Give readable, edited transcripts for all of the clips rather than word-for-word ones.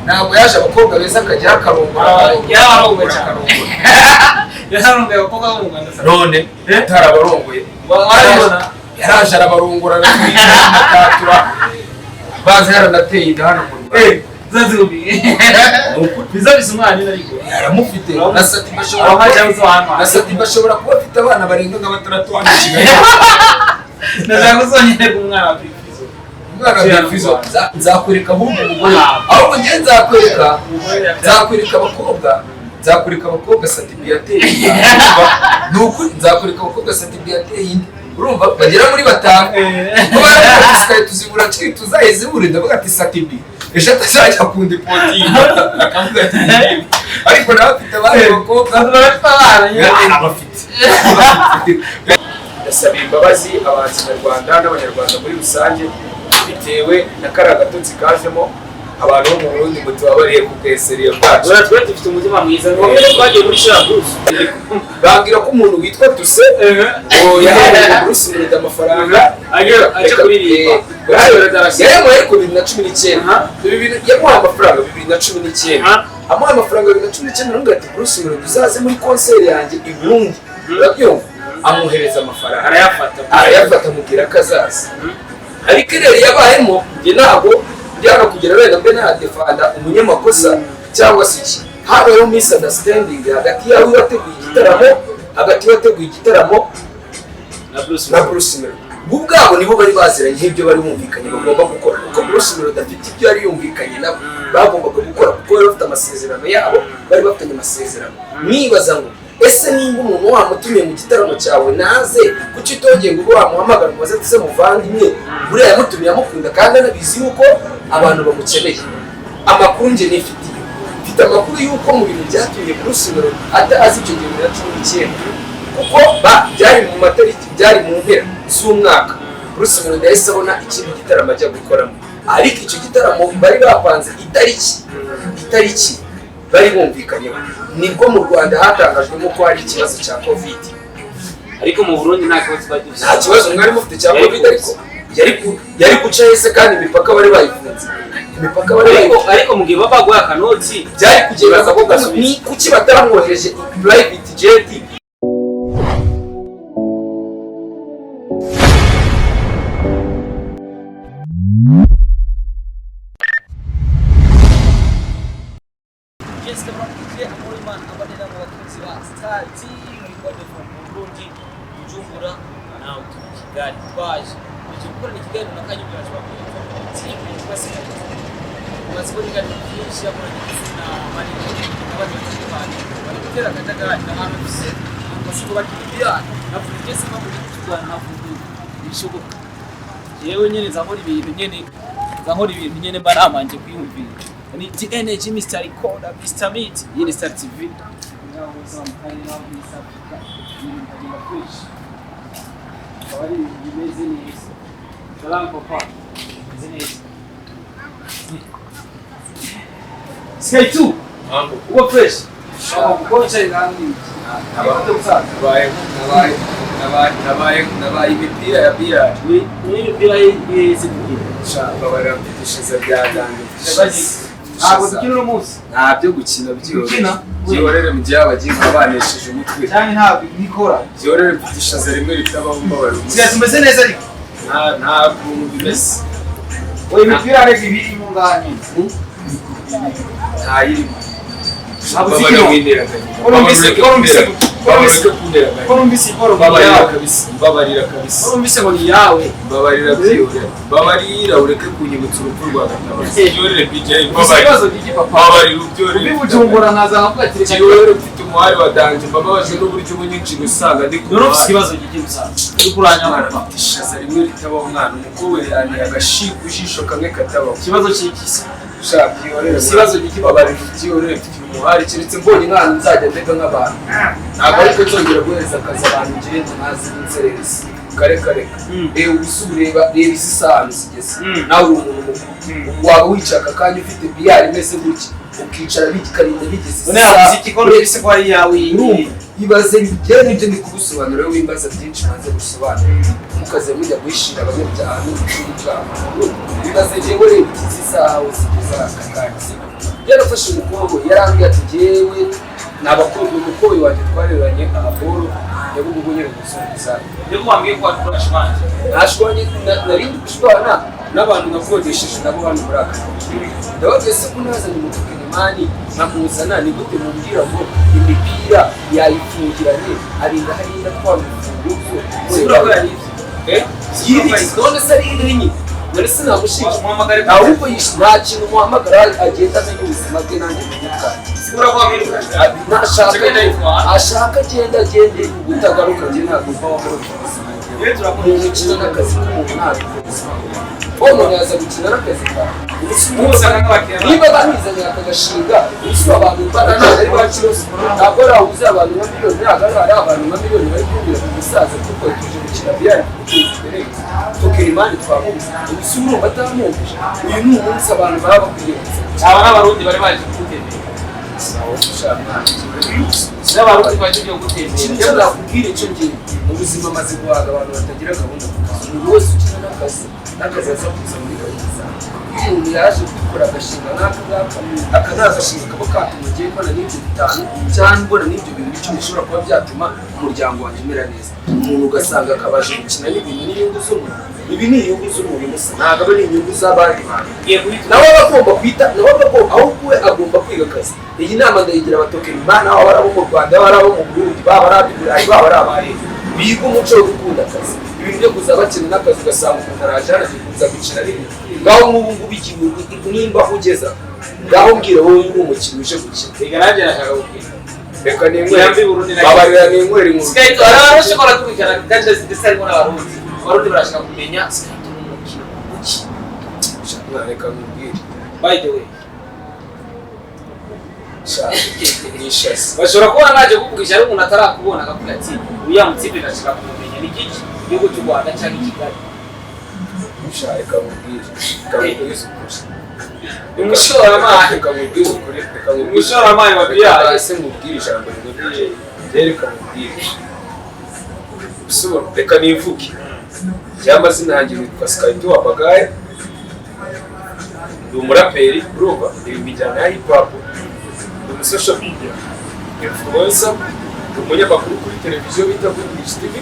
ntabwo yaje abakobwa beza akajya akarongora yarongoye cyane yarongoye abakobwa bo mu Rwanda none atarabarongoye yaraje arabarongora n'akatura baza yaranateye inda hano mu Rwanda zazubi biza bisumwana ariko yaramufite na Satiba ashobora kuba afite abana barenga nka 6 hano i Kigali ndashaka kuzongera umwana wa FIZZO umwana wa FIZZO nzakwereka ahubwo umugore ahubwo ngiye nzakwereka abakobwa Satiba yateye nuko nzakwereka abakobwa Satiba yateye inda urumva bagera muri 5 kuba SKY2 tuzaheze buri ndavuga ati Satiba ejo atazajya kundi potinga akavuga ati ariko nawe afite abandi bakobwa abafite ndasaba imbabazi abanyarwanda n'abanyarwanda muri rusange bitewe na kariya gatotsi kajemo abantu bo mu Burundi ngo tubabariye ku bweseriye bwacu twe dufite umutima mwiza twagiye muri shabuzi bangira ko umuntu witwa Tuse yahawe Bruce Melody amafaranga aje kuririmba yamuhaye ariko 2019 yamuhaye amafaranga 2019 amuhaye amafaranga 2019 nubwo ati Bruce Melody uzaze muri concert yanjye i Burundi urabyumva amuhereza amafaranga arayafata mubwira kazaza ariko rero yabayemo nge ntabwo byana kugera wenda mbe na defanda umunyamakosa cyangwa se iki habayeho misunderstanding hagati yawe wateguye igitaramo na Bruce Melody ubwabo nibo bari baziranye ibyo bari bumvikanye bagomba gukora kuko Bruce Melody afite ibyo yari yumvikanye nabo bagombaga gukora kuko bari bafite amasezerano yabo bari bafitanye amasezerano nibaza ngo ese nimba umuntu wamutumiye mu gitaramo cyawe naze kuki utongeye ngo wamuhamagara ngo aze muvandimwe buriya yamutumiye amukunda kandi anabizi yuko abantu bamukeneye amakuru nge nifitiye mfite amakuru yuko mu bintu byatumye Bruce Melody atazi icyo gihe 2019 kuko byari mu matariki byari mu mpera z'umwaka Bruce Melody yahise abona ikindi gitaramo ajya gukoramo ariko icyo gitaramo bari bapanze itariki bari bumvikanyeho nibwo mu Rwanda hatangajwemo ko hari ikibazo cya COVID ariko mu Burundi nta kibazo mwari mufite cya COVID ariko yari guca hese kandi imipaka bari bayifunze ariko mu gihe babaguye akanoti byari kugenda ko ni kuki bataramwohereje private jet yewe nyene zankora ibintu nyene mba namanje kwiyumvira ni TNG Mr. Recorder Mr. Meat yini Star TV SKY2 uko fresh kukocha ingani nabaye imipira ya bira imipira y'izibukira shaka barapitishiza byaganje ntabwo dukina uno munsi ntabyo gukina byorere mu gihe abagiye abanesheje umutwe cyane ntabwo nikora byorere mpitishaza rimwe ritabaho mbabara sigaye tumeze neza ariko nta kuntu bimeze oya imipira ariko ibiri mu ngani ntayirimo Babarira kabisa urumvise ngo ni yawe babarira byore babarira ureke kunyibutsa urupfu rwa Gatabazi byore BJ babarira byore bibujumbura naza avuga ati reka byore mfite umuhari wa danje bababajwe n'uburyo ubunyinshi gusanga ndi ku urumvise ikibazo giki musaza ukuranya ishaza rimwe ritabaho umwana umukobwa yani agashiku ijisho kamwe katabaho ikibazo cy'ikisi ikibazo giki babarira byore mfite umuhari kiretse mbonye umwana nzajya ndega nk'abantu ntabwo ariko nzongera guhereza akazi abantu ngende ntazi n'insererezi kare ureba isi isano zigeze nawe uri umuntu mukuru waba wicaye aka kanya ufite biyari imeze gutya ukicara bikarinda bigeze urabise ko ari yawe ibaze njyewe nibyo ndi kugusobanura wowe wimbaza byinshi maze gusobanura mukaze mujya guhishira abanyabyaha n'ubucuruzi bwabo ibaze njyewe reba iki isaha zigeze aka kanya yarafashe umukobwa yarambwiye ati jyewe n'abakobwa umukobwa wanjye twareranye abakobwa yabugugu nyine gusubiza yo kwambye ko ashwanje ashwanye narindi gushwana n'abantu nakodesheje nabo hano muri aka ndababwiye se ko nazanye umutukini mani nkamuzana ni gute mumbwira ngo imipira yayifungiranye arinda harinda twamufunguzo none se ari inyenyi none se namushinja ahubwo nta kintu muhamagara agenda amenya ubuzima bwe nanjye ashaka agenda agende utagaruka njye ntabwo mva wamurika umuntu ukina n'akazi k'umuntu ntabwo umuntu yaza gukina n'akazi kawe niba bamizanye akagashinga umusura abantu mbana ari bakiroze ntabwo ari ahuze abantu nka miliyoni ntabwo ari abantu nka miliyoni bari kumvira ku musaza kuko tuje gukina biyari kuteza imbere tukiri imani twamubuze umusura urumva atamwumvije uyu ni umunsi abantu baba bakwiye aba n'abarundi bari baje kutembera n'abarundi baje kutembera icyo nakubwira icyo ngiye mu buzima maze guhaga abantu batagira gahunda ku kazi umuntu wese ukina n'akazi aza kuza muri gahunda zawe iyo umuntu yaje gukora agashinga n'aka akazagashinga kaba katuma ugiye mbona n'ibyo bitanu cyangwa mbona n'ibyo bintu icumi bishobora kuba byatuma umuryango wanjye umera neza umuntu ugasanga akabasha gukina n'ibintu n'inyungu z'umuntu ibi ni inyungu z'umuntu gusa ntabwo ari inyungu z'abandi bantu nawe aba agomba kwita ahubwo we agomba kwiga akazi iyi nama ndayigira abatokeni imana baba ari abo mu Rwanda baba ari abo mu Burundi baba ari ab'iburayi baba ari abareba biga umuco wo gukunda akazi ibintu byo kuza bakina n'akazi ugasanga umuntu araje hanagiye kuza gukina n'ibintu ngaho nk'ubu ngubu igihugu nimba ugeza ngaho mbwira wowe uri umukino uje gukina bigaragara nashaka gukina reka n'inkwere babarira n'inkwere mu SKY2 araho ushobora kubikana kandi ndetse harimo n'abarundi abarundi barashaka kumenya SKY2 n'umukino uki reka nkubwire by the way bashobora kuba naje kuvugisha ari umuntu atarakubona akavuga ati uya mutipe ndashaka kumenya ni giki gihugu cy'u Rwanda cyangwa Kigali reka nkubwire umushoramari wa Bavyariye ese nkubwire ijambo rimwe reka nkubwire reka nivuge ry'amazina yanjye witwa SKY2 wapagaye ndi umuraperi urumva ndirimba injyana ya hip hop ndi social media influencer ndi umunyamakuru kuri televiziyo bita kuri TV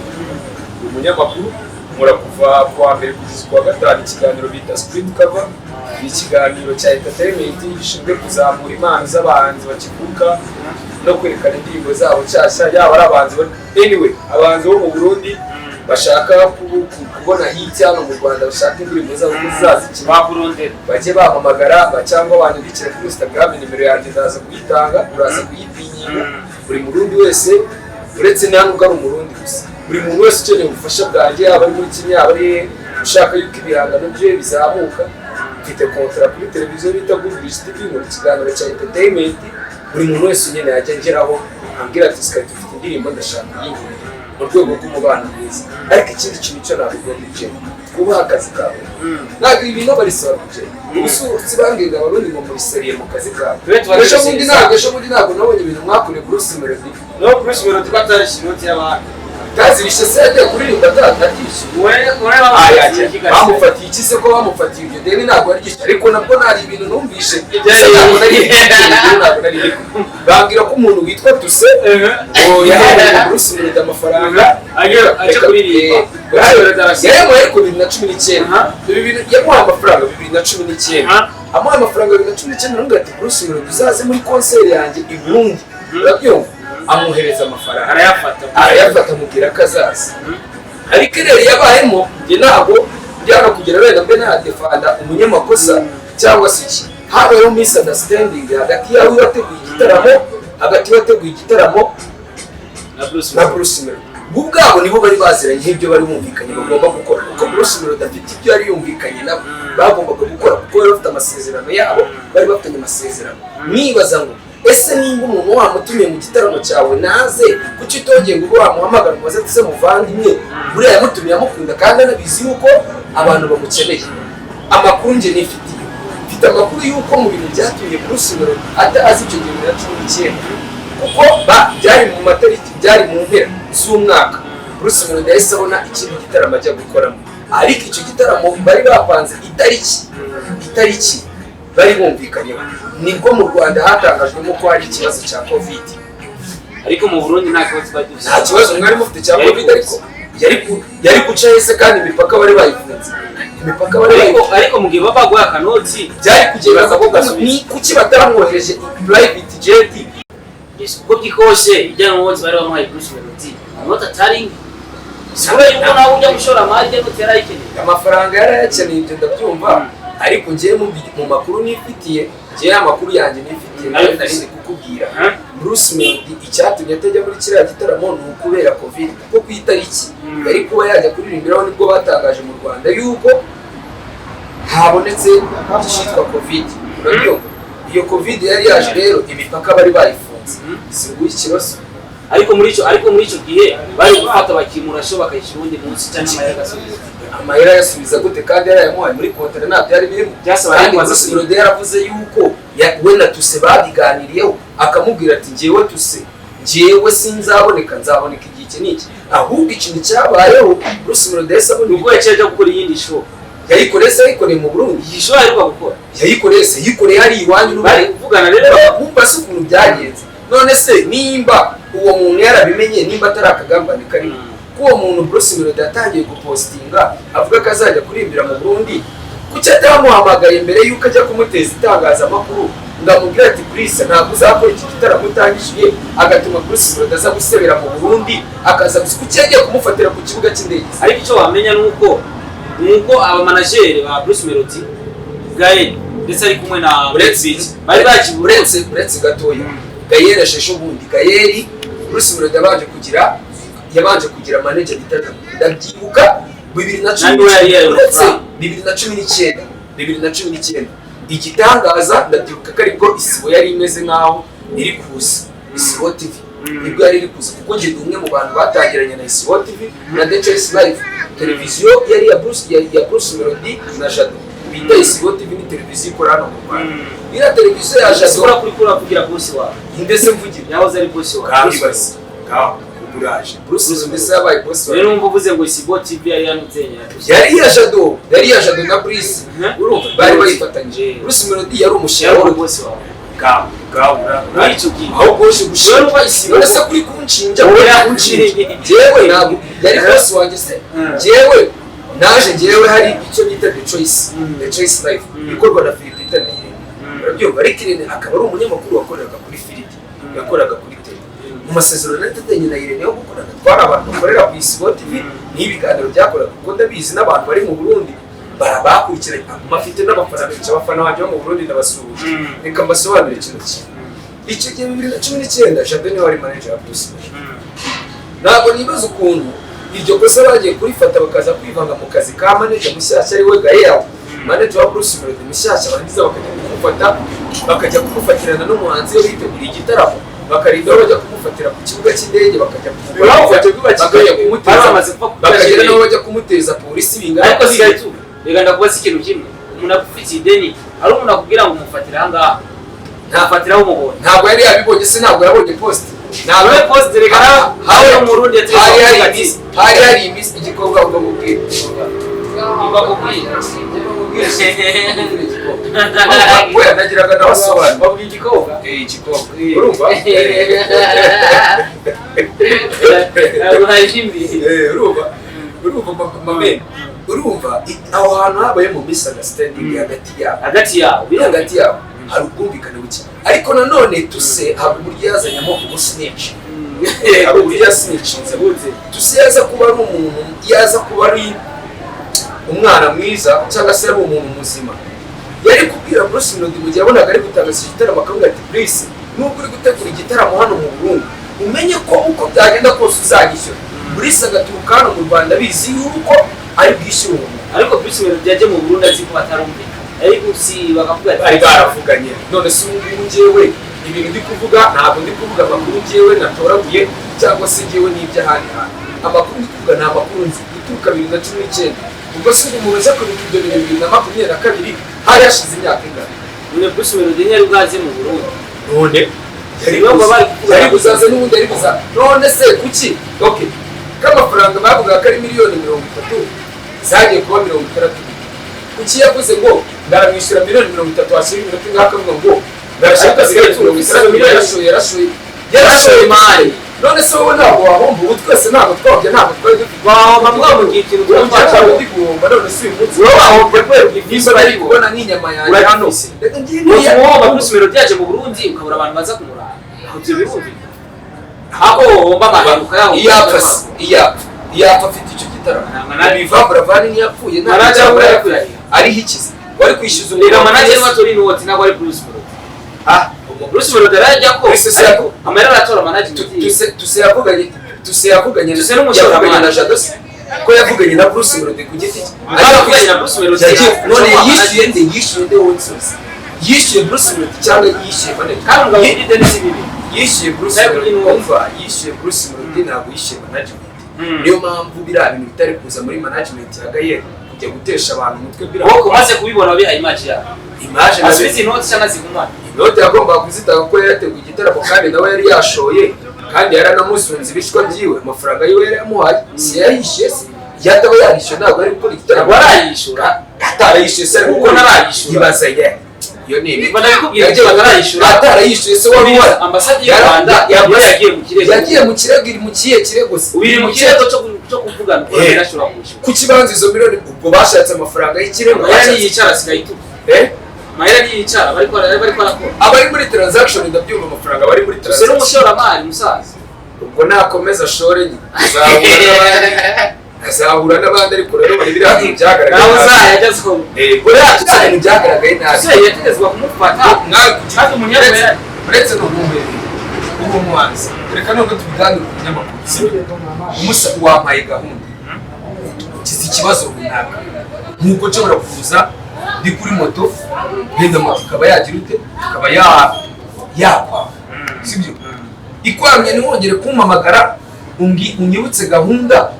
ndi umunyamakuru nkora kuva kuwa mbere kugeza kuwa gatanu ikiganiro bita Screen Cover ni ikiganiro cya entertainment gishinzwe kuzamura impano z'abahanzi bakivuka no kwerekana indirimbo zabo nshyashya yaba ari abahanzi anyway abahanzi bo mu Burundi bashaka kubona hit hano mu Rwanda bashaka indirimbo zabo zazikina baburondera bajye bahamagara cyangwa bandikira kuri Instagram nimero yanjye ndaza kuyitanga uraza kuyipinyinga buri murundi wese uretse ntabwo ari umurundi gusa buri muntu wese ukeneye ubufasha bwanjye yaba ari muri Kenya yaba ari ushaka yuko ibihangano bye bizamuka mfite kontra kuri televiziyo bita kuri TV mu kiganiro cya entertainment buri muntu wese unyene yajya ngeraho ambwira ati SKY2 ufite indirimbo ndashaka yinjira mu rwego rw'umubano mwiza ariko ikindi kintu cyo ntabwo ngije kubaha akazi kawe ntabwo ibintu barisaba kuje ubusuzi bangenga abarundi ngo muri seriye mu kazi kawe ejo bundi ntabwo nabonye ibintu mwakuriye Bruce Melody no Bruce Melody batarishye inoti y'abantu tazirishe sede kuririmba atatishe bamufatiye iki se ko bamufatiye ibyo deni ntabwo aryishe ariko nabwo nari ibintu numvishe ntabwo nari bambwira ko umuntu witwa Tuse yahereye Bruce Melody amafaranga aje kuririmba yamuhaye ariko 2019 ibi bintu yamuhaye amafaranga 2019 amuhaye amafaranga 2019 nubwo ati Bruce Melody uzaze muri concert yanjye i Burundi urabyumva amuhereza amafaranga arayafata mubwira kazaza ariko rero yabayemo nge ntabwo byana kugira wenda mbe nadefanda umunyamakosa cyangwa se iki habayeho misunderstanding hagati yawe wateguye igitaramo na Bruce Melody ubwabo nibo bari baziranye nk'ibyo bari bumvikanye bagomba gukora kuko Bruce Melody afite ibyo yari yumvikanye nabo bagombaga gukora kuko bari bafite amasezerano yabo bari bafitanye amasezerano nibaza ngo ese nimba umuntu wamutumiye mu gitaramo cyawe naze kuki utongeye ngo wamuhamagara umubaze ati se muvandimwe buriya yamutumiye amukunda kandi anabizi yuko abantu bamukeneye amakuru nge nifitiye mfite amakuru yuko mu bintu byatumye Bruce Melody atazi icyo gihe 2019 kuko byari mu matariki byari mu mpera z'umwaka Bruce Melody yahise abona ikindi gitaramo ajya gukoramo ariko icyo gitaramo bari bapanze itariki bari bumvikanyeho. Nibwo mu Rwanda hatangajwemo ko hari ikibazo cya covid, ariko mu Burundi nta kibazo twari dufite. nta kibazo mwari mufite cya covid, ariko yari guca hese kandi imipaka bari bayifunze. Imipaka bari ariko mu gihe baba baguha akanoti byari kugera ni kuki bataramwohereje private jet kuko byikoshe ijyana n'umunsi bari bamuhaye Bruce Melody amanota atari kubera yuko nawe ujya gushora amari cyangwa utarayikeneye amafaranga yarayakeneye. Ibyo ndabyumva, ariko ngiye mu makuru nifitiye, ngiye amakuru yanjye nifitiye nayo nari kukubwira. Bruce Melody icyatumye atajya muri kiriya gitaramo ni ukubera covid, kuko ku itariki yari kuba yajya kuririmbiraho nibwo batangaje mu Rwanda yuko habonetse icyitwa covid. Urabyumva, iyo covid yari yaje rero imipaka bari bayifunze, singuye ikibazo. ariko muri icyo gihe bari gufata bakimura sho bakayishyira undi munsi cyangwa amahera agasubiza. Amahera yasubiza gute kandi yarayamuhaye muri kontere? Ntabwo byari birimo. Kandi Bruce Melody yaravuze yuko we na Tuzi babiganiriyeho, akamubwira ati njyewe sinzaboneka, nzaboneka igihe iki n'iki. Ahubwo ikintu cyabayeho Bruce Melody yahise abona ubwo yaciye gukora iyindi show. Yayikoreye mu Burundi. Iyi show ari gukora yayikoreye hari iwanyu bari kuvugana rero bumva se ukuntu byagenze. None se nimba uwo muntu yarabimenye, nimba atari akagambane karimo, ko uwo muntu Bruce Melody yatangiye gupostinga avuga ko azajya kurimbira mu Burundi, kuki atamuhamagaye mbere yuko ajya kumuteza itangazamakuru ngo amubwire ati Bruce ntabwo uzakora iki gitaramo utangishije, agatuma Bruce Melody aza gusebera mu Burundi, akaza kuki yagiye kumufatira ku kibuga cy'indege? ariko icyo wamenya nuko abamanageri ba Bruce Melody Gael ndetse ari kumwe na bari uretse gatoya Gael asheshe ubundi. Gael Bruce Melody yabanje kugira manager bitatu, ndabyibuka 2019 igitangaza. Ndabyibuka ko ariko Isibo yari imeze nkaho iri kuza, Isibo TV nibwo yari iri kuza, kuko njye umwe mu bantu batangiranye na Isibo TV na The Choice Live, televiziyo yari ya Bruce Melody na Jado bita Isibo TV, ni televiziyo ikora hano mu Rwanda. Iriya televiziyo ya Jado ukora kugira boss wawe ndetse mvugira yahoze ari boss wawe kandi basi uburaje Bruce Melody yabaye boss wawe. Rero numva uvuze ngo Isibo TV yari yanutenya yari ya Jado na Bruce, urumva bari bayifatanyije. Bruce Melody yari umushyira wa boss wawe muri icyo gihe, aho bwose gushirwa Isibo. None se kuri kunshinja jewe ntabwo yari boss wanjye se? Jewe hari icyo bita The Choice Live ikorwa na Philipita na Irene, urabyumva. Ariko Irene akaba ari umunyamakuru wakoreraga kuri Philipita, yakoraga kuri tele. Mu masezerano natanye na Irene yo gukorana twari abantu bakorera ku Isibo TV, n'ibiganiro byakoraga, kuko ndabizi n'abantu bari mu Burundi barabakurikiranye, bafite n'abafana benshi. Abafana banjye bo mu Burundi ndabasuhuje. Reka mbasobanurire ikintu kimwe. Icyo gihe 2019 Jado niwe wari manager wa Bruce Melody. Ntabwo nibaza ukuntu iryo kosa bagiye kurifata bakaza kwivanga mu kazi ka manager mushyashya ari we Gael, manager wa Bruce Melody mushyashya, barangiza bakajya kumufatirana n'umuhanzi we biteguriye igitaramo, bakarinda bajya kumufatira ku kibuga cy'indege, bakajya kumuteza polisi bingana. ariko SKY2 rega ndakubaza ikintu kimwe, umuntu akufitiye ideni ari umuntu akubwira ngo umufatire aha ngaha, ntafatiraho umubonye. Ntabwo yari yabibonye se? Ntabwo yabonye post? Ntabwo yabonye post rega hawe mu Burundi hari hari iminsi igikobwa ngo mubwire we nagiraga n'abasobanuro babwiye igikobwa urumva urumva aho hantu habaye mu misunderstanding hagati yabo hari ubwumvikane buke. Ariko nanone Tuzi hari uburyo yazanyemo ubusnitch, hari uburyo yasnitchinze buze. Tuzi yaza kuba ari umwana mwiza cyangwa se ari umuntu muzima, yari kubwira Bruce Melody mu gihe yabonaga ari gutangaza igitaramo akavuga ati Bruce, nubwo uri gutegura igitaramo hano mu Burundi, umenye ko uko byagenda kose uzagishyura. Bruce agaturuka hano mu Rwanda bizi yuko ari bwishyura umuntu. Ariko Bruce Melody yaje mu Burundi azi ko batarumvikana, ariko bakavuga ati bari baravuganye. None se ubu njyewe ibintu ndi kuvuga ntabwo ndi kuvuga amakuru njyewe natoraguye cyangwa se njyewe n'iby'ahandi hantu. Amakuru ndi kuvuga ni amakuru nzi guturuka 2019, ubwo se umuntu uza kubikira 2022 hari hashize imyaka ingana. None Bruce Melody yari bwaze mu Burundi, none yari buzaza n'ubundi yari buzaza. None se kuki k'amafaranga bavuga ko ari miliyoni 30 zagiye kuba 60, kuki yavuze ngo ndaramwishyura miliyoni 30 washyira iminota ngakavuga ngo ndarashaka SKY2 yarashoye imari none se wowe ntabwo wahomba ubu twese ntabwo twabye ntabwo twari dufite wahomba mwamubwiye ikintu twumva uri guhomba none se uyu munsi wowe wahomba kwera niba bari kubona nk'inyama yanjye hano reka ngiye wahomba Bruce Melody yaje mu Burundi ukabura abantu baza kumurara aho byo birumvi aho wahomba amaheruka yaho iyapfa afite icyo gitaramo biva Buravani ntiyapfuye nta ariho ikizi wari kwishyuza umuriro manager watori n'uwoti ntabwo ari Bruce Melody Bruce Melody arajya ko amera atora manager tuse yavuganye na Jado ko yavuganye na Bruce Melody ku giti yavuganye na Bruce Melody none yishyuye wonsozi yishyuye Bruce Melody cyangwa yishyuye manager kandi ngabo ide n'isibibi yishyuye Bruce Melody umva yishyuye Bruce Melody ntabwo yishyuye management niyo mpamvu biriya bintu bitari kuza muri management yagaye kujya gutesha abantu umutwe biriya wowe umaze kubibona bihaye image yawe image asubiza inoti cyangwa zigumana inoti yagomba kuzitanga ko yateguye igitaramo kandi nawe yari yashoye kandi yaranamusunze ibishwa byiwe amafaranga yiwe yari yamuhaye si yayishyuye se yataba yarishyuye ntabwo ari gukora igitaramo warayishyura atarayishyuye se kuko narayishyura ibaza ye iyo ni ibi ndabikubwira ko batarayishyura atarayishyuye se wari wari ambasade y'u Rwanda yagiye mu kirego iri mu kihe kirego se uri mu kirego cyo kuvugana ko yarashura kwishyura ku kibanza izo miliyoni ubwo bashatse amafaranga y'ikirego yari yicara SKY2 Mahera yicara bari barakora abari muri transaction ndabyumva amafaranga bari muri transaction se n'umushoramari musaza ubwo nakomeza ashore azahura n'abandi ariko rero bari biri hano byagaragaye nawe uzayagezwe buriya tutari byagaragaye nabi se yategezwa kumufata kandi umunyarwanda uretse no mumbere uwo mwanzi reka none tubiganire ku binyamakuru umusa wampaye gahunda kizi ikibazo runaka nkuko nshobora kuza ndi kuri moto ngenda moto ikaba yagira ute ikaba yakwa sibyo ikwamye ntiwongere kumpamagara unyibutse gahunda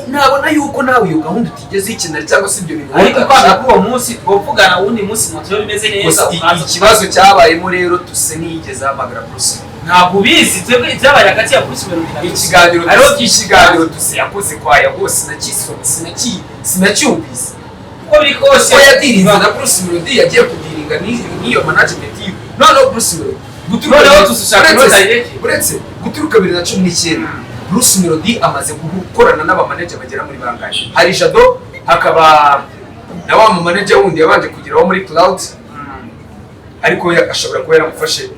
nabona yuko nawe iyo gahunda utigeze ikintu cyangwa se ibyo bintu ariko kwanga ko uwo munsi twovugana wundi munsi moto yo bimeze neza ikibazo cyabayemo rero tuse nigeze hamagara Bruce ntabwo ubizi twebwe ibyabaye hagati ya Bruce Melody ikiganiro ikiganiro tuse yakoze kwaya hose sinacyumvise uko biri kose yadirinze na Bruce Melody yagiye kudiringa n'iyo management yiwe noneho Bruce Melody uretse guturuka 2019 Bruce Melody amaze gukorana n'abamanager bagera muri bangahe hari Jado hakaba na wa manager wundi yabanje kugeraho muri Cloud ariko ashobora kuba yaramufashe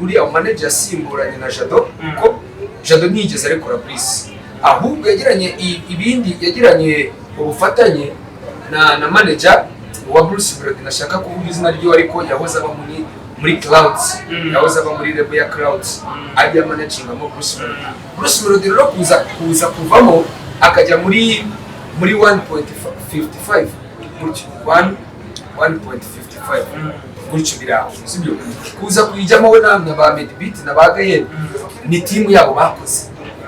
uriya manager yasimburanye na Jado kuko Jado ntiyigeze arekora Bruce ahubwo yagiranye ubufatanye na manager wa Bruce Melody nashaka kuvuga izina ryo ariko yahoze aba muri Clouds yahoze aba muri Rebel ya Clouds ajya managing mo Bruce Melody rero kuza kuvamo akajya muri 1.55 gutyo 1.55 gutyo biraho sibyo kuza kuyijyamo we na ba Medbeat na ba Gael ni team yabo bakoze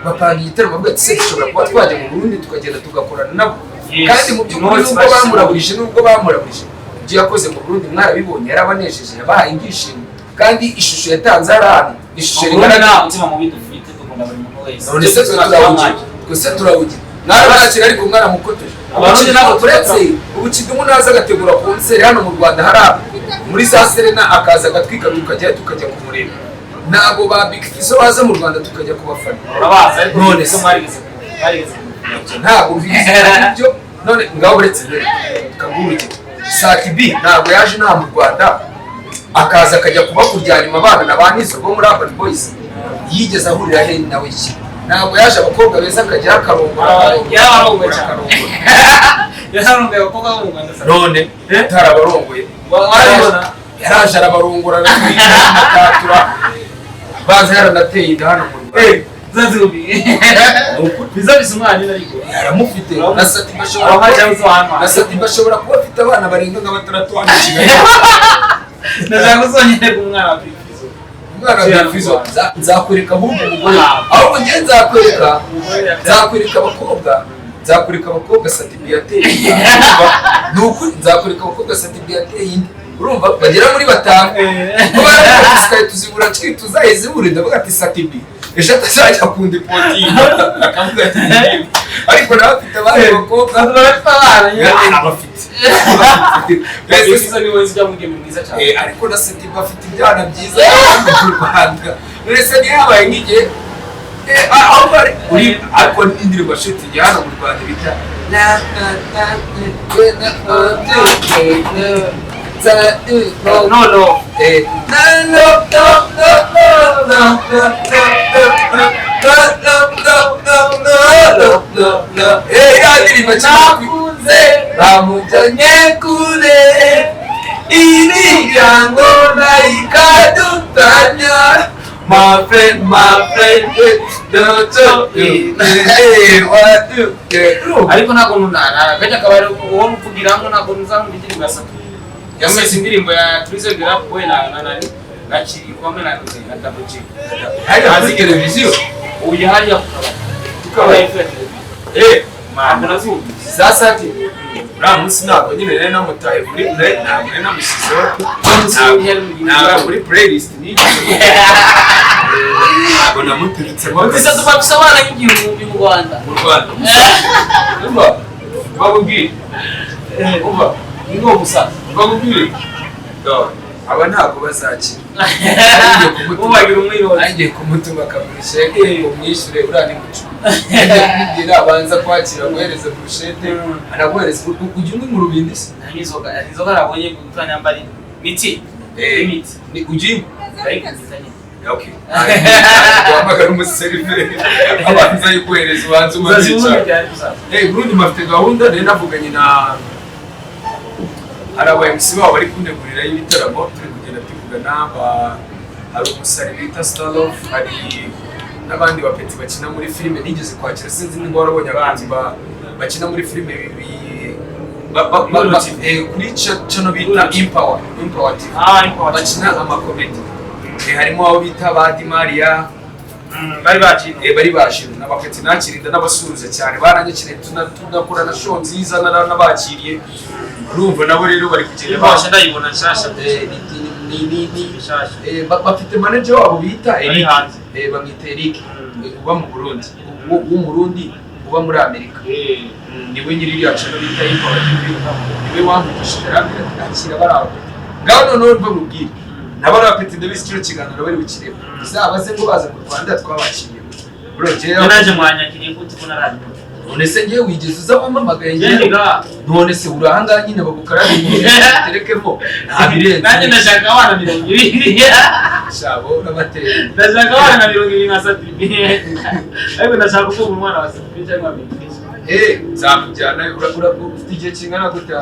bapanga igiteramo bavuga ati se dushobora kuba twajya mu Burundi tukagenda tugakorana nabo kandi mu by'ukuri nubwo bamuraburije ibyo yakoze mu Burundi mwarabibonye yarabanejeje yabahaye ingishimo kandi ishusho yatanze arahari ishusho rigaragara umutima mu bidufite dukunda buri muntu wese none se twese turawugira mwarabakira ariko mwaramukoteje abarundi nabo turetse ubu Kidumu naza agategura konseri hano mu Rwanda hari muri za Serena akaza agatwika tukajya kumureba nabo ba Big FIZZO baza mu Rwanda tukajya kubafana urabaza ariko none se mwarigeze ntabwo bizi ibyo none ngaho uretse tukaguruje SKY2 ntabwo yaje nta mu Rwanda akaza akajya kuba kuryana abana na banizo bo muri Urban Boys yigeze ahurira he nawe iki ntabwo yaje abakobwa beza akajya akarongora yararongoye abakobwa bo mu Rwanda none tarabarongoye yaraje arabarongora n'akatura baza yaranateye inda hano mu Rwanda zazubi biza bisumwana ariko yaramufite na Satiba ashobora kuba afite abana barenga nka 6 hano Kigali ndashaka kuzongera ku mwana wa Big FIZZO umwana wa Big FIZZO nzakwereka ahubwo umugore ahubwo ngiye nzakwereka abakobwa Satiba yateye nuko nzakwereka abakobwa Satiba yateye inda urumva bagera muri 5 ko bari tuzibura twituzaye zibure ndavuga ati Satiba ejo atazajya akunda ipotinga akavuga ati ariko nawe afite abandi bakobwa abafite mbese ni wese ujya mwiza cyane ariko na Setiba afite ibyana byiza mu Rwanda uretse niyo habaye nk'igihe aho bari ariko indirimbo shooting hano mu Rwanda bita bamujanye kure imiryango ikadutanya my friend ariko ntabwo kajya akaba uwo muvugiramo ntabwo nzamura indirimbo ya Satu yamwese indirimbo ya Tuzi we na Cumi kwamwe na Double G hazi televiziyo uyu hariya tukaba manazubu sasa ati munsi ntabwo nyine rero namutaye kuri play ntabwo rero namusizeho ntabwo kuri playlist ntabwo namuturitsemo ndetse tubafise abana y'igihumbi mu Rwanda umva babubwire umva ngo musaza babubwire aba ntabwo bazakira ubagira umwirondoro agiye kumutuma akagurisha umwishyure urane muco ngira abanza kwakira guhereza burushete anaguhereza ujye umwe mu rubindi se inzoga arabonye kutanyambari miti ni ujye bayikuzanye okay wamagara umuseriveri abanza yikuhereza ubanza umazica Burundi mafite gahunda rero navuganye na hari aba MC babo bari kunegurira y'ibitaramo turi kugenda tuvugana hari umusari bita Starlove hari n'abandi bapeti bakina muri filime nigeze kwakira sinzi ngo warabonye abandi bakina muri filime kuri channel bita Empower TV bakina amakomedi harimo abo bita Badi Maria bari bashimye n'abapeti nakirinda n'abasuhuza cyane baranyakiriye tunakora na show nziza n'abakiriye urumva nabo rero bari kugenda basha ndayibona nshasha bafite manager wabo bita Eric bamwita Eric uba mu Burundi w'umurundi uba muri Amerika niwe nyiri ya channel bita Empower TV niwe wamwigishije akira barabo ngaho none bamubwira nabo rapeti ndabisi cyo kiganiro bari bukireba zabaze ngo baza mu Rwanda twabakiriye bro jewe naje mwanyakiriye kuti ko naranye none se ngiye wigeze uzabamamagaye ngiye none se urahanga nyine bagukarabiye terekemo ntabirenze nanjye ndashaka abana 200 shabo n'abateye ndashaka abana 200 nka Satibi ariko ndashaka ko umwana wa Satibi cyangwa zamujyana ufite igihe kingana gute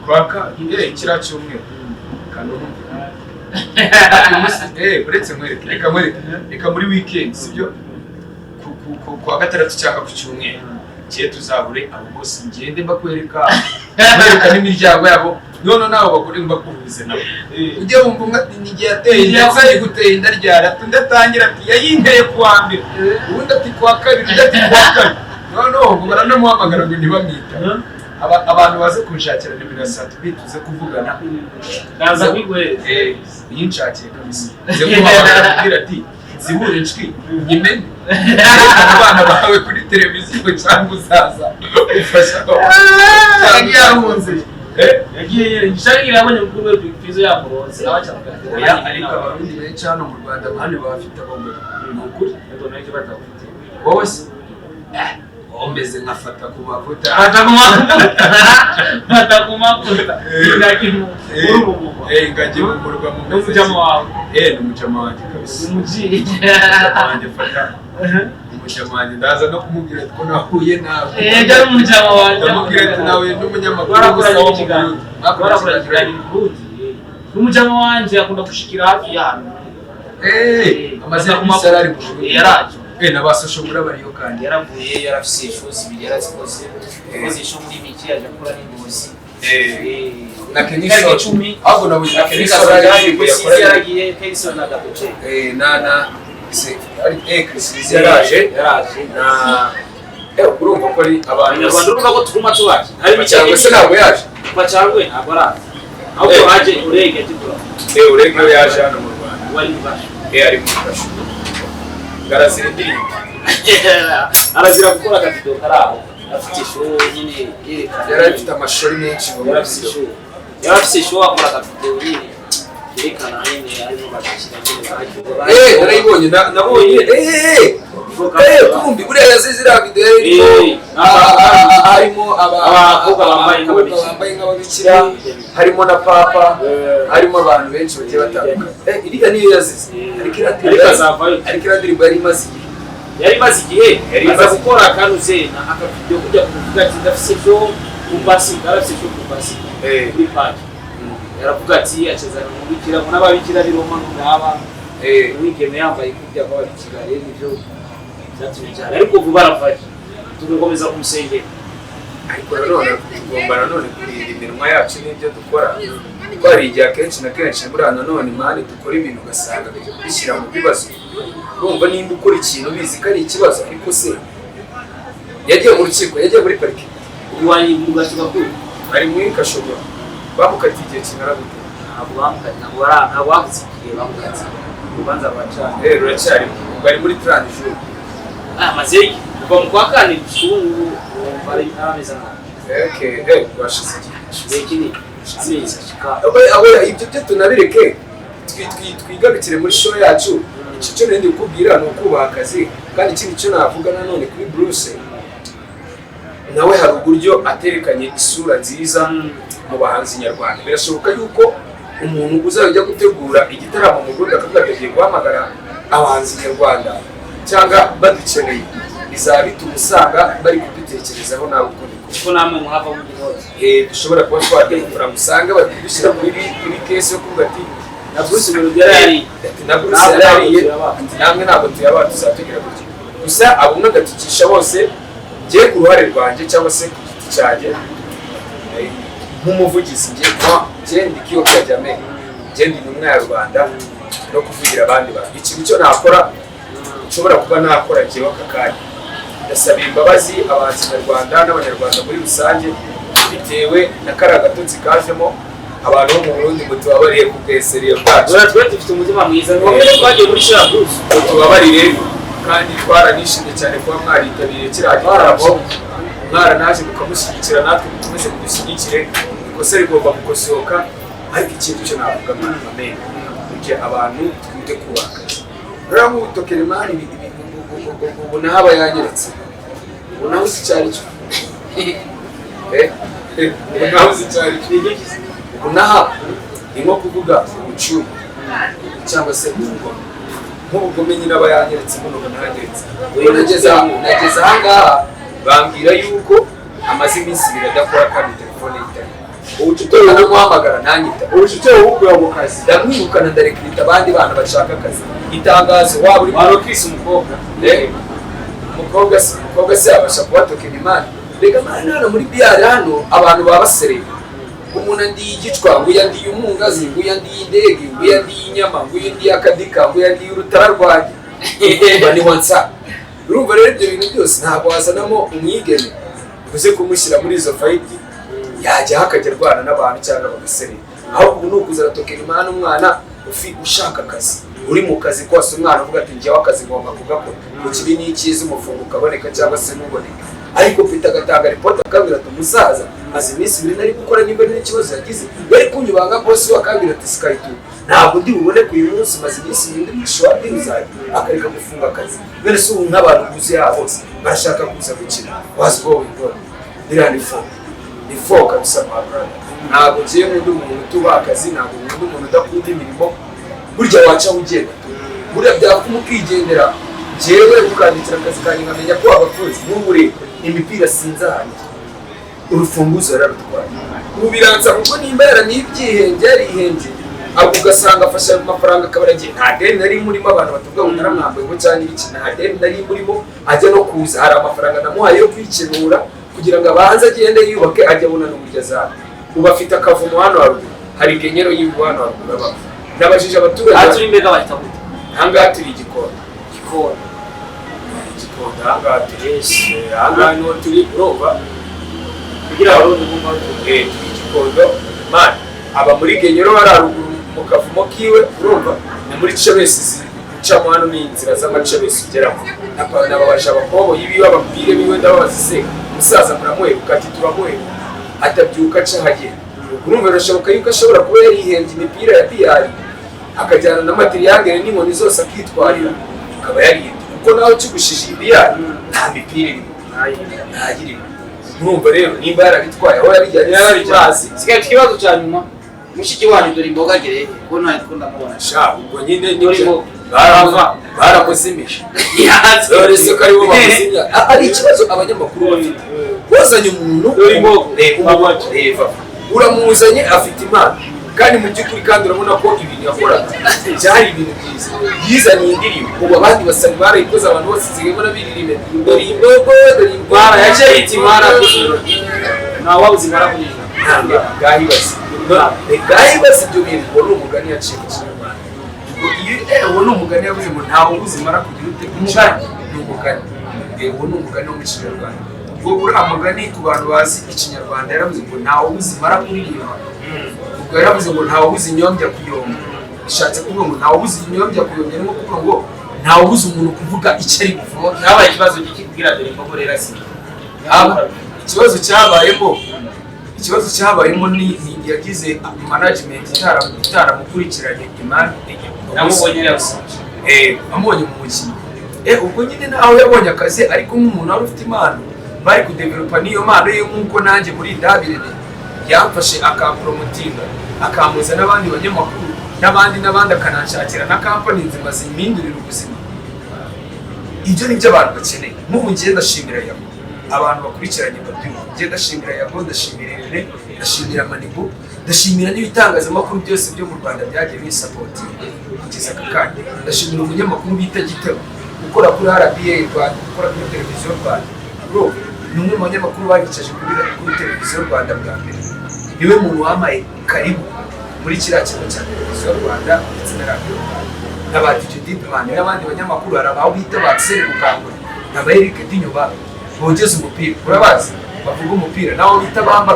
kwaka kira cyumwe uretse reka muri weekend sibyo kuwa gatandatu cyangwa ku cyumweru kiye tuzahure abo bose ngende mbakwereka n'imiryango yabo none nawe bakuri mbakuvuze nabo ujye wumva umwe nigiye ateye yazaye guteye indaryara tundatangira ati yayinteye kuwa mbere ubundi ati kuwa kabiri ati kuwa kane none ngo baranamuhamagara ngo ntibamwita abantu baze kunshakira nimero ya Satu tuze kuvugana naza kwigwe yinshakiye kabisa nze kubahamagara ati zihure nshwi nyimene abana bawe kuri televiziyo cyangwa uzaza ufasha yahunze yagiye ngishagira abanye mukuru we FIZZO yamuronse abacamuka ariko abarundi benshi hano mu Rwanda bandi bafite abagore ukuri ego naje batafite wowe se omeze nkafata ku mavuta ngaje gukorwa mu mujama wawe n'umujama wanjye kabisa umuji wanjye fata umujama wanjye ndaza no kumubwira ko nahuye nawe yari umujama wanjye ndamubwira ati nawe n'umunyamakuru gusa wo mu Burundi umujama wanjye akunda gushikira hafi y'ahantu amaze kumusarari mu Burundi yaraje nabasosho muri abariyo kandi yaravuye yarafise ishozi bibiri yarazikoze yakoze isho muri miki yaje akora n'ingozi na kenisho Cumi ahubwo nawe na kenisho yaragiye pension na gapoche na se ari Chris yaraje na urumva ko ari abantu urumva ko tuguma tubaje hari cyangwa se ntabwo yaje bacangwe ntabwo araza ahubwo haje urege tibura urege yaje hano mu Rwanda wari mubasha ari mubasha garazira indirimbo arazira gukora akavido karaho afite show nyine yari afite amashuri menshi mu yarafise show akora akavido nyine yerekana nyine arimo bagashira nyine narayibonye nabonye kumbi buriya yazizira video harimo abakobwa bambaye nk'ababikira harimo na papa harimo abantu benshi bagiye batandukanye iriya niyo yazize ariko iradirimbo yari imaze igihe aza gukora akanuze akavido kujya kuvuga ati ndafise show kumbasi ndafise show kumbasi kuri page yaravuga ati acezana mu bikira mu n'ababikira rero manu ngaba wigeme yambaye kujya kwa bikira rero ibyo cyane ariko vuba arafashe tugukomeza kumusengera ariko nanone kurinda iminwa yacu n'ibyo dukora twari igihe akenshi na kenshi buriya nanone mani dukora ibintu ugasanga bishyira mu bibazo urumva nimba ukora ikintu ubizi ko ari ikibazo ariko se yagiye mu rukiko yagiye muri parike uwanyi mu gashoga kuri ari muri kashoga bamukatiye igihe kingana gute ntabwo bakuze igihe bamukatiye urubanza ruracana ruracyari bari muri 30 jours mazeki kuva mu kwa kane ubu bari ameza washize iki ibyo byo tunabireke twigarukire muri show yacu icyo cyo nende kukubwira ni ukubaha akazi kandi ikindi cyo navuga nanone kuri Bruce nawe hari uburyo aterekanye isura nziza mu bahanzi nyarwanda birashoboka yuko umuntu uzajya gutegura igitaramo mu Rwanda akavuga ati guhamagara abahanzi nyarwanda cyangwa badukeneye bizaba bituma usanga bari kudutekerezaho nawe kuko namwe muhava mu gihe dushobora kuba twategura usanga bari kudushyira muri kesi yo kuvuga ati na Bruce MELODIE yarariye na Bruce yarariye namwe ntabwo tuyaba tuzatugira gutyo gusa abo n'agatukisha bose ngiye ku ruhare rwanjye cyangwa se ku giti cyanjye nk'umuvugizi ngiye ndi kiyo kajyame ngiye ndi intumwa ya rubanda no kuvugira abandi bantu ikintu cyo nakora nshobora kuba nakora njyewe aka kanya ndasaba imbabazi abahanzi nyarwanda n'abanyarwanda muri rusange bitewe na kariya gatotsi kajemo abantu bo mu Burundi ngo tubabarire ku bweseriye bwacu twe dufite umutima mwiza twagiye muri Shira Bruce tubabarire kandi twaranishimye cyane kuba mwaritabiriye kiriya gitaramo mwaranaje mukamushyigikira natwe mukomeze kudushyigikire ikosa rigomba gukosoka ariko ikintu cyo navuga amen kugira abantu twite kubaka rero nk'ubutokere mani ubu naho aba yanyeretse ubu naho uzi icyari cyo ubu naho uzi icyari cyo ubu naho ni nko kuvuga ubucumi cyangwa se ubugome nk'ubugome nyine aba yanyeretse mbona ubu ntanyeretse nageze ahangaha bambwira yuko amaze iminsi 2 adakora kandi telefone yitari ubucuti namuhamagara ntanyita ubucuti wowe mu kazi ndamwirukana ndarekrita abandi bana bashaka akazi itangazo waba uri Marokis umukobwa se abasha kubatokera imana rega mwana hano muri biyari hano abantu baba basereye umuntu andiye igicwa ngo yandiye umungazi ngo yandiye indege ngo yandiye inyama ngo yandiye akadika ngo yandiye urutara rwanjye bani wansa urumva rero ibyo bintu byose ntabwo wazanamo umwigeme uze kumushyira muri izo fayiti yajya hakajya arwana n'abantu cyangwa bagaserera ahubwo ubu ni ukuzana tokera imana umwana ushaka akazi uri mu kazi kose umwana uvuga ati njyewe akazi ngomba kugakora mu kibi n'ikiza umufungo ukaboneka cyangwa se ntuboneka ariko mfite agatanga ripoti akabwira ati umusaza azi iminsi 2 nari gukora nimba n'ikibazo yagize bari kunyubanga bosi wakabwira ati SKY2 ntabwo ndi bubone ku uyu munsi maze iminsi 2 mwishwa bizaje akareka gufunga akazi bene se ubu nk'abantu buzi ya bose barashaka kuza gukina was going on dirani fo kabisa mabra ntabwo ngiye muri umuntu tuba akazi ntabwo muri umuntu udakunda imirimo burya waca ugenda burya byakuma ukigendera jewe ukandikira akazi kanyu nkamenya ko abafunzi n'ubure imipira sinzahanye urufunguzo yararutwaye ubiranza kuko nimba yaranibyihenge yarihenge abo ugasanga afasha amafaranga akabaragiye nta deni nari murimo abantu batuvuga ngo naramwambaye ngo cyane iki nta deni nari murimo ajya no kuza hari amafaranga namuhaye yo kwikenura kugira ngo abanze agende yubake ajye abona n'uburyo azaba uba afite akavumo hano haruguru hari igenyero y'ibwo hano haruguru aba nabajije abaturage turi mbega bahita gute ahangaha turi igikona ahangaha niho turi urumva kugira abarundi bumva turi igikondo mani aba muri genyero hari haruguru mu kavumo kiwe urumva ni muri cebesizi ucamo hano ni inzira z'amacebesi ugeramo nababasha abakoboyi biwe ababwire biwe ndababazisega umusaza muramuheruka ati turamuheruka atabyuka aca hagera urumva birashoboka yuko ashobora kuba yarihembye imipira ya biyari akajyana na materiyangere n'inkoni zose akitwarira akaba yarihembye kuko nawe kigushije biyari nta mipira irimo ntayirimo urumva rero nimba yarabitwaye aho yabijyanye yarabibazi sigaye ikibazo cya nyuma mushiki wanyu dore imboga gereye ko nta twenda mubona sha ubwo nyine Dorimo baramuzimije dore se ko aribo bamuzimya ari ikibazo abanyamakuru bafite wazanye umuntu reba uramuzanye afite impano kandi mu by'ukuri kandi urabona ko ibintu yakoraga byari ibintu byiza yizaniye indirimbo ubu abandi basani barayikoze abantu bose nsigaye nabiririmbe dore imbogo dore indwara yaciye yita imana ntawe wabuze imara kuyiga bwahibaze bwahibaze ibyo bintu ngo ni umugani yaciye mu kinyarwanda uwo ni umugani yavuze ngo ntawe ubuze imara kugira ute umugani ni umugani uwo ni umugani wo mu kinyarwanda ubwo uriya mugani ku bantu bazi ikinyarwanda yaravuze ngo ntawe ubuze imara kuririmba ubwo yaravuze ngo ntawe ubuze inyombya kuyomba bishatse kuvuga ngo ntawe ubuze inyombya kuyomba ni nko kuvuga ngo ntawe ubuze umuntu kuvuga icyo ari kuvuga habaye ikibazo gikubwira dore imbogo rero asi ikibazo cyabayemo ni yagize management itaramukurikiranye imana namubonye yose amubonye mu mukino ubwo nyine nawe yabonye akazi ariko nk'umuntu wari ufite impano bari kudevelopa n'iyo mpano ye nk'uko nanjye muri Dabirene yamfashe akamporomotinga akamuza n'abandi banyamakuru n'abandi akananshakira na kampani nzima zimpindurira ubuzima ibyo nibyo abantu bakeneye nk'ubu ngiye ndashimira yabo abantu bakurikiranye babyumva ngiye ndashimira yabo ndashimira Rene ndashimira Manibu ndashimira n'ibitangazamakuru byose byo mu Rwanda byagiye bisapotinga kugeza aka kanya ndashimira umunyamakuru bita Gitego ukora kuri RWA Rwanda ukora kuri televiziyo Rwanda bro ni umwe mu banyamakuru bagicaje kuri televiziyo Rwanda bwa mbere niwe muntu wamaye karibu muri kiriya kigo cya televiziyo Rwanda ndetse na radio n'abandi Judith Mani n'abandi banyamakuru hari abaho bita Baxel Mukangura n'aba Eric Dinyoba bogeze umupira urabazi bavuga umupira nawo bita Bamba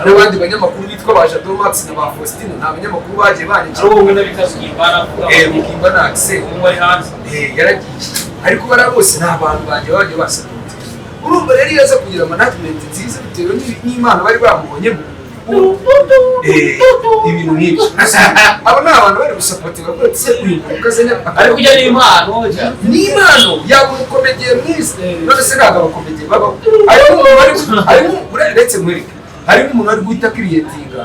n'abandi banyamakuru bitwa ba Jado Max na ba Faustino nta banyamakuru bagiye banyicira wowe ndabitazugimbana mukimba na Axel umwe hanze yaragiye ariko bara bose nta bantu bagiye basabye urumva rero yaza kugira management nziza bitewe n'Imana bari bamubonyemo ibintu nk'ibyo abo ni abantu bari gusapotinga ko se uyikazanya ariko ujya n'impano yaba umukomediye mwiza none se ntabwo abakomediye babaho uretse muri harimo umuntu ari guhita kiriyetinga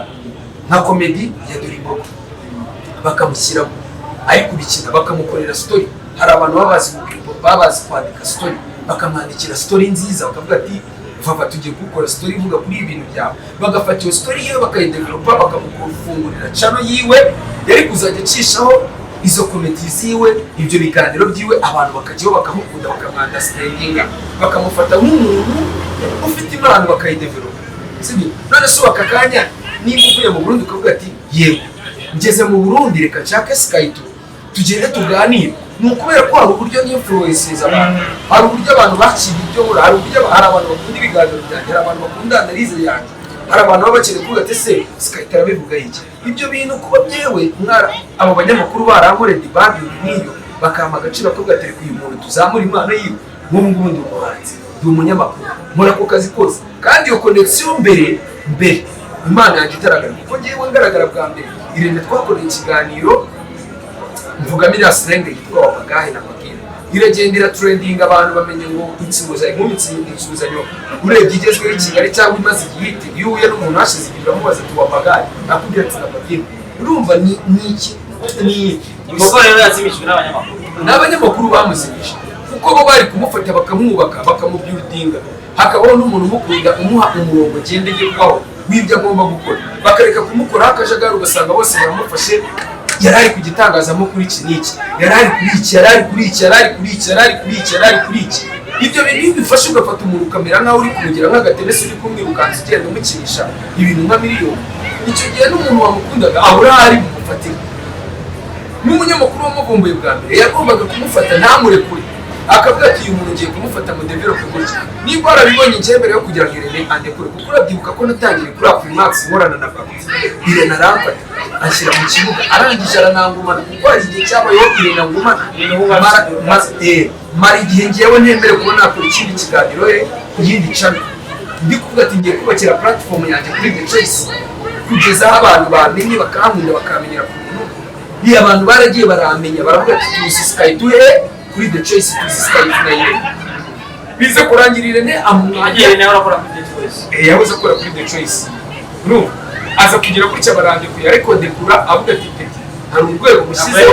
nka komedi ya dore imbogo bakamushyiramo ari kubikina bakamukorera story hari abantu babazi kwandika story bakamwandikira story nziza bakavuga ati vava tugiye gukora story ivuga kuri ibintu byawe bagafata iyo story yiwe bakayidevelopa bakamufungurira channel yiwe yari kuzajya acishaho izo komedi ziwe ibyo biganiro byiwe abantu bakajyaho bakamukunda bakamwandastandinga bakamufata nk'umuntu ufite impano bakayidevelopa sibyo none so akakanya niba uvuye mu Burundi ukavuga ati yego ngeze mu Burundi reka nshake SKY2 tugende tuganire ni ukubera ko hari uburyo n'influences abantu hari uburyo abantu bakira ibyo hari uburyo hari abantu bakunda ibiganiro byanjye hari abantu bakunda analyse yanjye hari abantu baba bakeneye kuvuga ati se SKY2 arabivuga iki ibyo bintu kuba byewe abo banyamakuru barankoreye debate nk'iyo bakampa agaciro ko gatereka uyu muntu tuzamura impano yiwe nk'ubu ngubu ndi umuhanzi ndi umunyamakuru nkora ako kazi kose kandi iyo connection mbere Imana yanjye itagaragara kuko ngiye ngaragara bwa mbere Irene twakoreye ikiganiro mvuga mira slang yitwa Wabagahe na Makina iragendera trending abantu bamenye ngo insuzanyo urebye igezweho i Kigali cyangwa imaze igihite iyo uye n'umuntu hashize igihe uramubaza ati Wabagahe akubwira ati na Makina urumva ni iki imbogo rero yazimishwe n'abanyamakuru bamuzimije kuko bo bari kumufata bakamwubaka bakamubyutinga hakabaho n'umuntu umukunda umuha umurongo gendegerwaho w'ibyo agomba gukora bakareka kumukora akajagari ugasanga bose baramufashe yarari ku gitangazamakuru iki n'iki yarari kuri iki ibyo bintu bifasha ugafata umuntu ukamera nkaho uri kumugira nk'agatenesi uri kumwirukansa ugenda umukinisha ibintu nka miliyoni icyo gihe n'umuntu wamukundaga ahora ari bumufatira n'umunyamakuru wamuvumbuye bwa mbere yagombaga kumufata ntamurekure akavuga ati uyu muntu ugiye kumufata mu develope gutya niba warabibonye njye mbere yo kugira ngo Irene andekure kuko urabyibuka ko natangiriye kuri Afrimax nkorana na Bavyariye Irene arampata ashyira mu kibuga arangije aranangumana kuko hari igihe cyabayeho irena ngumana mara igihe ngewe ntemere kuba nakora ikindi kiganiro ku yindi channel ndi kuvuga ati ngiye kubakira platform yanjye kuri The Choice kugeza aho abantu bamenye bakankunda bakamenyera ku muntu niyo abantu baragiye baramenya baravuga ati Tuzi SKY2 kuri The Choice Tuzi SKY2 bize kurangirira ne amwagere nawe urakora kuri The Choice yabuze akora kuri The Choice no aza kugira gutya barande kuya ariko dekura avuga ati hari urwego mushizeho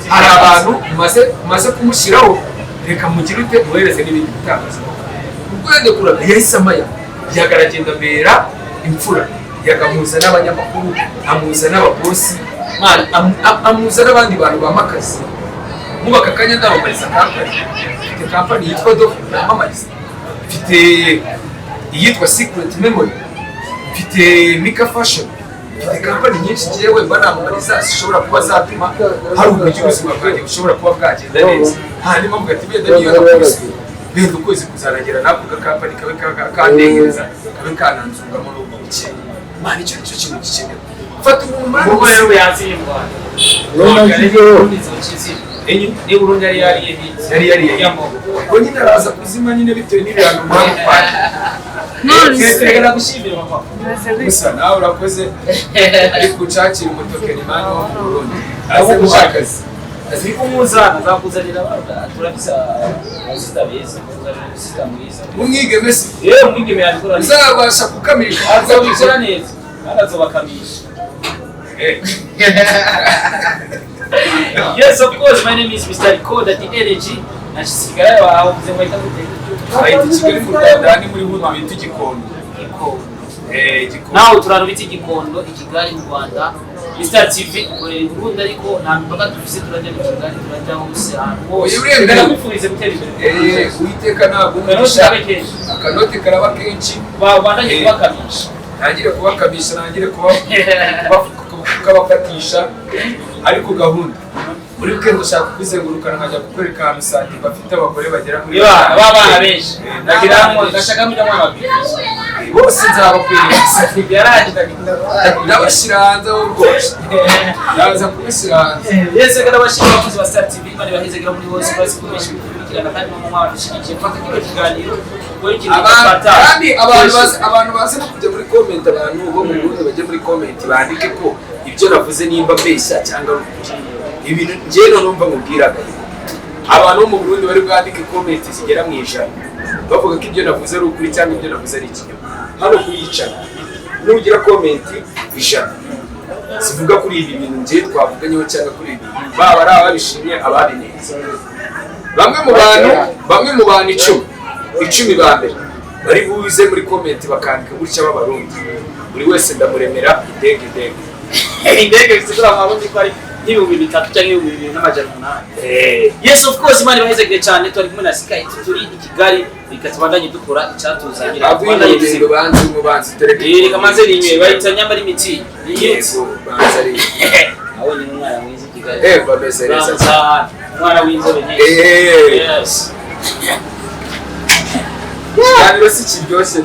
hari abantu maze kumushyiraho reka mugire ute uhereze n'ibindi bitangazamakuru urwego kura yahise amaya yagaragenda mbera imfura yagamuza n'abanyamakuru amuza n'ababosi amuza n'abandi bantu bamakazi mubaka kanya ndabamariza kampani yitwa Dofu namamariza mfite iyitwa Secret Memory mfite Mika Fashion mfite kampani nyinshi jewe mba namamariza zishobora kuba zatuma hari uburyo ubuzima bwanjye bushobora kuba bwagenda neza hanyuma mugati benda niyo nakuzi benda ukwezi kuzaragera navuga kampani kabe kandengereza kabe kananzungamo n'ubwo bukeye mani icyo nicyo kintu gikenewe fata umuntu mani ubwo rero yazimbwa ni Burundi yari ubwo nyine araza kuzima nyine bitewe n'ibihano mwamufanye Ntegera gushimira mama. Gusa nawe urakoze ariko ucakira umutokeni mani wo mu Burundi aze gushakaza Aziko muzana zakuzanira abana turabisa musita beza kuzanira musita mwiza umwigeme se umwigeme yakora uzabasha kukamisha azabikora neza azobakamisha Yes, of course, my name is Mr. Code at the Energy. Nachisigara wavuze ngo ahita Kigali mu Rwanda ni muri buno bita Gikondo. Gikondo. Naho turano bita Gikondo Kigali mu Rwanda. Mr. TV ukorera Burundi ariko nta mpaka dufise turajya mu Kigali turajya hose ahantu. Urengera bifurize gutera imbere. Uiteka ntabwo akanoti karaba kenshi bandanye kubakamisha. Nangire kubakamisha nangire kubafatisha ariko gahunda muri weekend ushaka kuzengurukana nkajya gukwereka ahantu sati bafite abagore bagera muri abana benshi ndagiramo ndashaka kujya mu mabisi bose nzabakwiriye sati byarangije ndabashira hanze rwose ndaza kubishyira hanze yese kada bashira abakozi ba Star TV bari bahezegera muri hose basi kumeshi kukurikirana kandi mu mwana dushigikiye fata kino kiganiro kandi abantu baze no kujya muri comment abantu bo mu Burundi bajye muri comment bandike ko ibyo navuze nimba mbeshya cyangwa ibintu ngiye numva mubwiraga abantu bo mu Burundi bari bwandike comment zigera mu ijana bavuga ko ibyo navuze ari ukuri cyangwa ibyo navuze ari ikinyoma hano kuyicana nugira comment ijana sivuga kuri ibi bintu ngiye twavuganyeho cyangwa kuri ibi baba ari ababishimye ababineza bamwe mu bantu 10 ba mbere bari buze muri comment bakandika gutya b'abarundi buri wese ndamuremera indege zisura amarundi ko ari n'ibihumbi 3 cyangwa ibihumbi 2,800. Yes, of course, imana bahezegere cyane twari kumwe na SKY2 turi i Kigali bikatubandanye dukora icyatuzanira abandanye disigo banzi tereke reka maze rimwe bahita nyambara imiti yego banza ari aho ni umwana mwiza i Kigali bameze neza umwana w'inzobe yes cyane rose kiryoshye